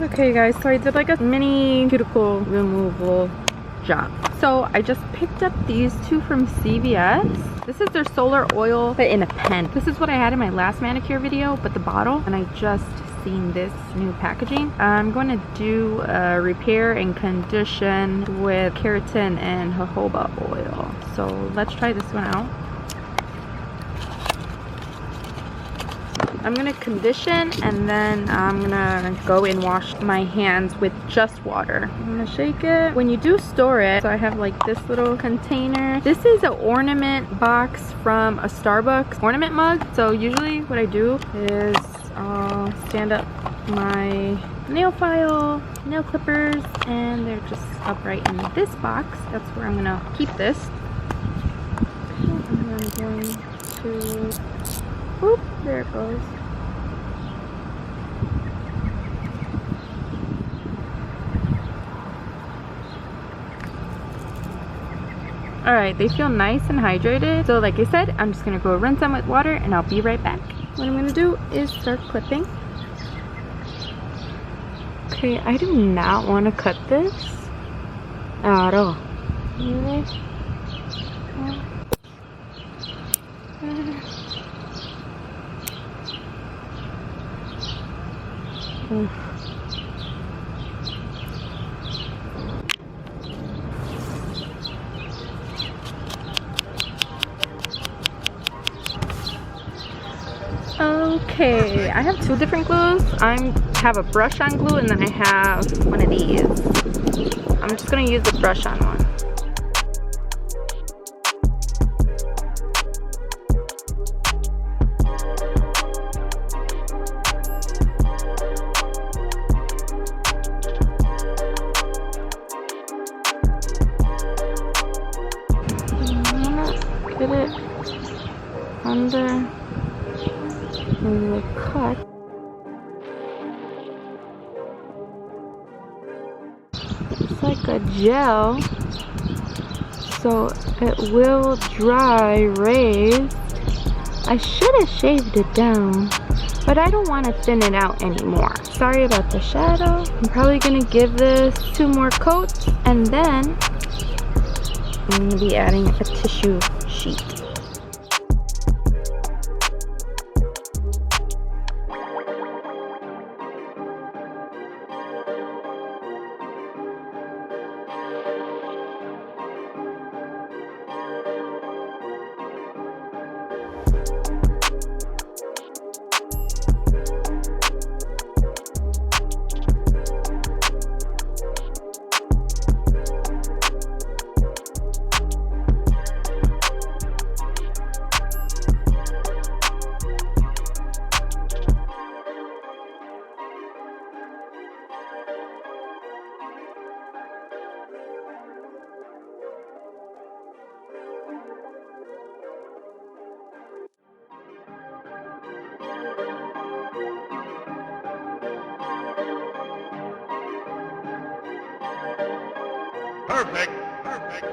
Okay guys, so I did like a mini cuticle removal job. So I just picked up these two from CVS. This is their solar oil, but in a pen. This is what I had in my last manicure video, but the bottle, and I just seen this new packaging. I'm going to do a repair and condition with keratin and jojoba oil. So let's try this one out. I'm gonna condition and then I'm gonna go and wash my hands with just water. I'm gonna shake it. When you do store it, so I have like this little container. This is an ornament box from a Starbucks ornament mug. So usually what I do is I'll stand up my nail file, nail clippers, and they're just upright in this box. That's where I'm gonna keep this. And I'm going to, whoop, there it goes. Alright, they feel nice and hydrated. So like I said, I'm just gonna go rinse them with water and I'll be right back. What I'm gonna do is start clipping. Okay, I do not want to cut this at all. Really? Okay, I have two different glues. I have a brush on glue and then I have one of these. I'm just gonna use the brush on one. Get it under the cut. It's like a gel, so it will dry raised. I should have shaved it down, but I don't want to thin it out anymore. Sorry about the shadow. I'm probably gonna give this 2 more coats and then I'm gonna be adding a tissue sheet. Perfect. Perfect.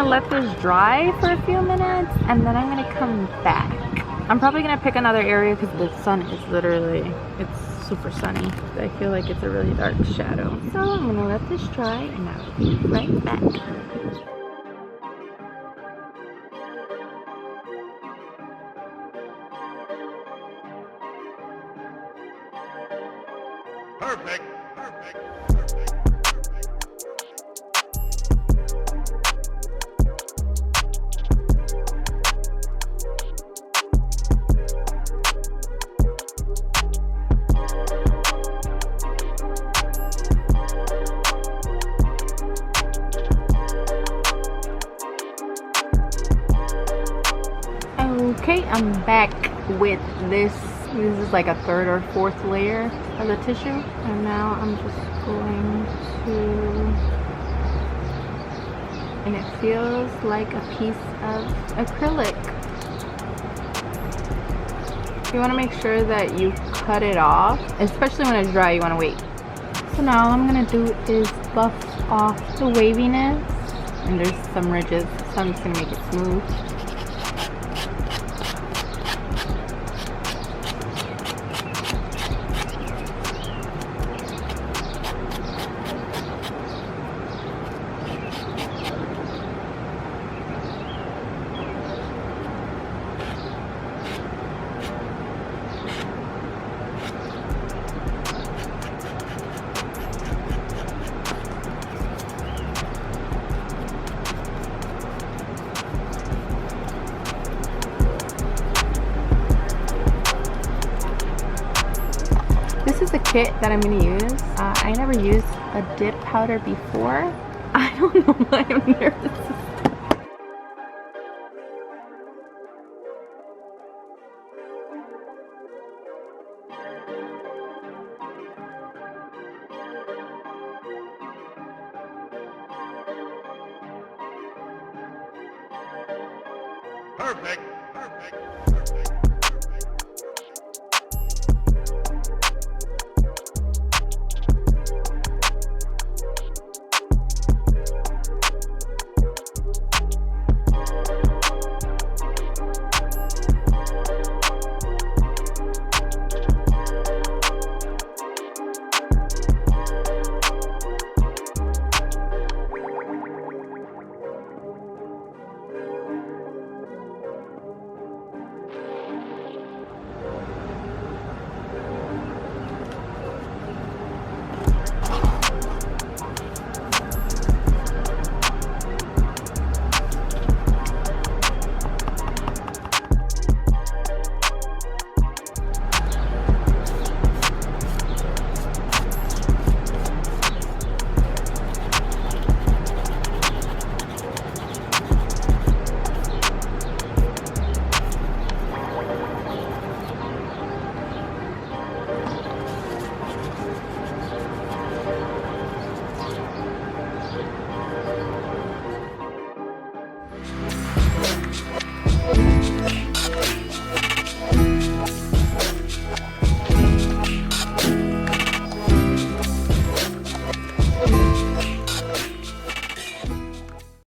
let this dry for a few minutes and then I'm gonna come back. I'm probably gonna pick another area because the sun is literally, it's super sunny. I feel like it's a really dark shadow. So I'm gonna let this dry and I'll be right back. Perfect. Perfect. Okay, I'm back with this. This is like a third or fourth layer of the tissue. And now I'm just going to, and it feels like a piece of acrylic. You want to make sure that you cut it off, especially when it's dry. You want to wait. So now all I'm going to do is buff off the waviness. And there's some ridges, so I'm just going to make it smooth. This is a kit that I'm going to use. I never used a dip powder before. I don't know why I'm nervous. Perfect.